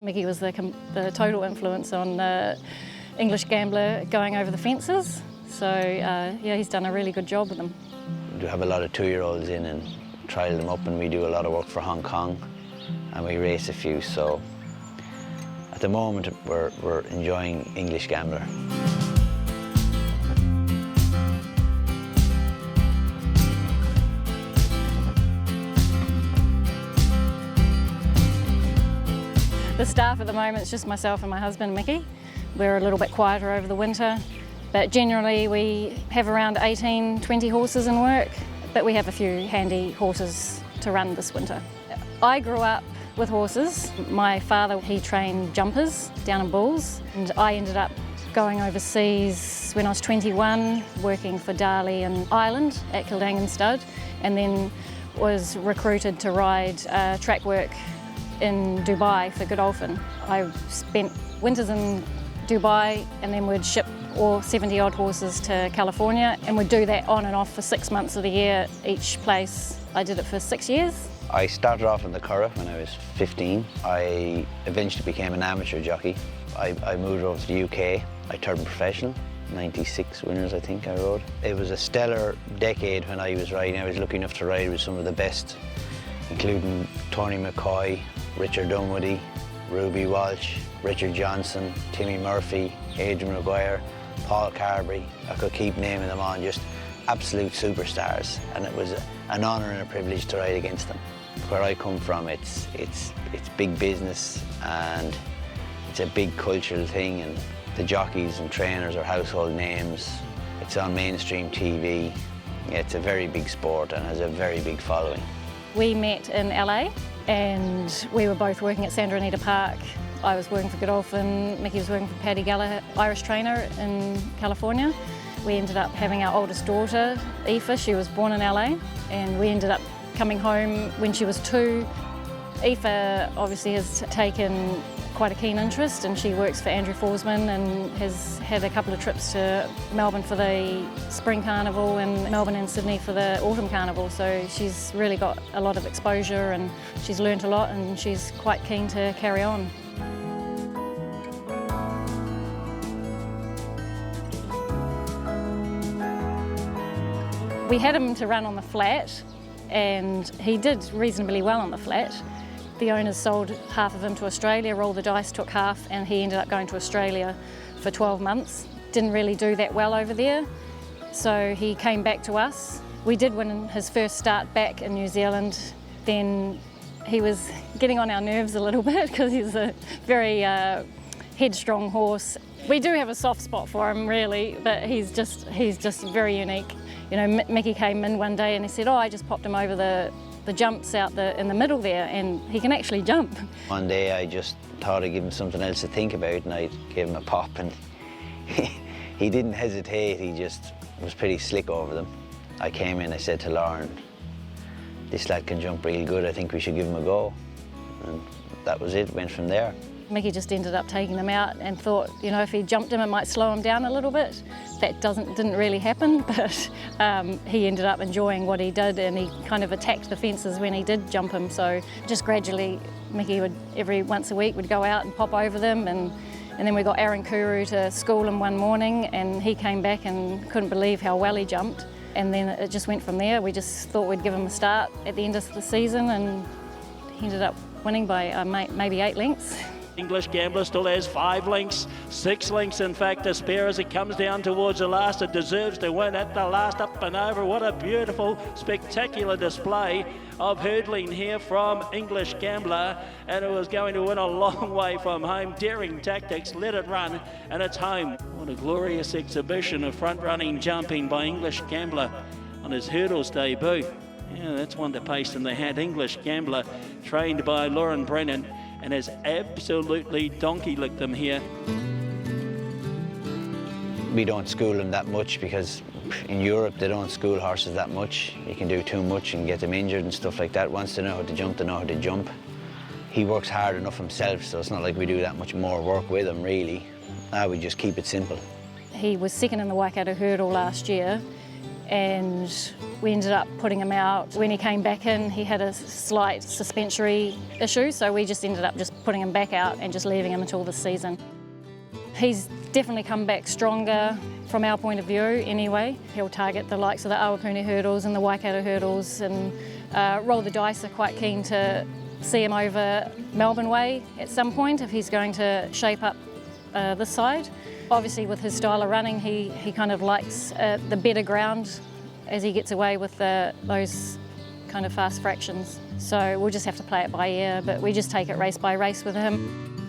Mickey was the total influence on English Gambler going over the fences. So yeah, he's done a really good job with them. We have a lot of 2-year-olds in and trial them up, and we do a lot of work for Hong Kong, and we race a few. So at the moment, we're enjoying English Gambler. The staff at the moment is just myself and my husband, Mickey. We're a little bit quieter over the winter, but generally we have around 18, 20 horses in work, but we have a few handy horses to run this winter. I grew up with horses. My father, he trained jumpers down in Bulls, and I ended up going overseas when I was 21, working for Darley in Ireland at Kildangan Stud, and then was recruited to ride track work in Dubai for Godolphin. I spent winters in Dubai, and then we'd ship all 70 odd horses to California, and we'd do that on and off for 6 months of the year each place. I did it for 6 years. I started off in the Curragh when I was 15. I eventually became an amateur jockey. I moved over to the UK. I turned professional. 96 winners, I think I rode. It was a stellar decade when I was riding. I was lucky enough to ride with some of the best, including Tony McCoy, Richard Dunwoody, Ruby Walsh, Richard Johnson, Timmy Murphy, Adrian Maguire, Paul Carberry. I could keep naming them on, just absolute superstars, and it was an honour and a privilege to ride against them. Where I come from, it's big business, and it's a big cultural thing, and the jockeys and trainers are household names. It's on mainstream TV. It's a very big sport and has a very big following. We met in LA, and we were both working at Santa Anita Park. I was working for Godolphin, Mickey was working for Paddy Gallagher, Irish trainer in California. We ended up having our oldest daughter, Aiofe. She was born in LA, and we ended up coming home when she was 2. Aiofe obviously has taken quite a keen interest, and she works for Andrew Forsman and has had a couple of trips to Melbourne for the Spring Carnival and Melbourne and Sydney for the Autumn Carnival. So she's really got a lot of exposure, and she's learnt a lot, and she's quite keen to carry on. We had him to run on the flat, and he did reasonably well on the flat. The owners sold half of him to Australia, rolled the dice, took half, and he ended up going to Australia for 12 months. Didn't really do that well over there, so he came back to us. We did win his first start back in New Zealand. Then he was getting on our nerves a little bit because he's a very headstrong horse. We do have a soft spot for him, really, but he's just very unique. You know, Mickey came in one day and he said, "Oh, I just popped him over the jumps out in the middle there, and he can actually jump." One day I just thought I'd give him something else to think about, and I gave him a pop, and he didn't hesitate. He just was pretty slick over them. I came in, I said to Lauren, "This lad can jump real good, I think we should give him a go." And that was it, went from there. Mickey just ended up taking them out and thought, you know, if he jumped him, it might slow him down a little bit. That didn't really happen, but he ended up enjoying what he did, and he kind of attacked the fences when he did jump him. So just gradually, Mickey would, every once a week, would go out and pop over them, and then we got Aaron Kuru to school him one morning, and he came back and couldn't believe how well he jumped. And then it just went from there. We just thought we'd give him a start at the end of the season, and he ended up winning by maybe 8 lengths. English Gambler still has 5 lengths, 6 lengths in fact to spare as it comes down towards the last. It deserves to win at the last, up and over. What a beautiful, spectacular display of hurdling here from English Gambler, and it was going to win a long way from home. Daring tactics, let it run, and it's home. What a glorious exhibition of front-running jumping by English Gambler on his hurdles debut. Yeah, that's one to paste in the hat. English Gambler, trained by Lauren Brennan, and has absolutely donkey-licked them here. We don't school them that much because in Europe they don't school horses that much. You can do too much and get them injured and stuff like that. Once they know how to jump, they know how to jump. He works hard enough himself, so it's not like we do that much more work with him, really. We just keep it simple. He was second in the Waikato hurdle last year, and we ended up putting him out. When he came back in, he had a slight suspensory issue, so we just ended up just putting him back out and just leaving him until this season. He's definitely come back stronger from our point of view anyway. He'll target the likes of the Awapuni hurdles and the Waikato hurdles, and Roll the Dice are quite keen to see him over Melbourne Way at some point if he's going to shape up this side. Obviously with his style of running, he kind of likes the better ground as he gets away with those kind of fast fractions. So we'll just have to play it by ear, but we just take it race by race with him.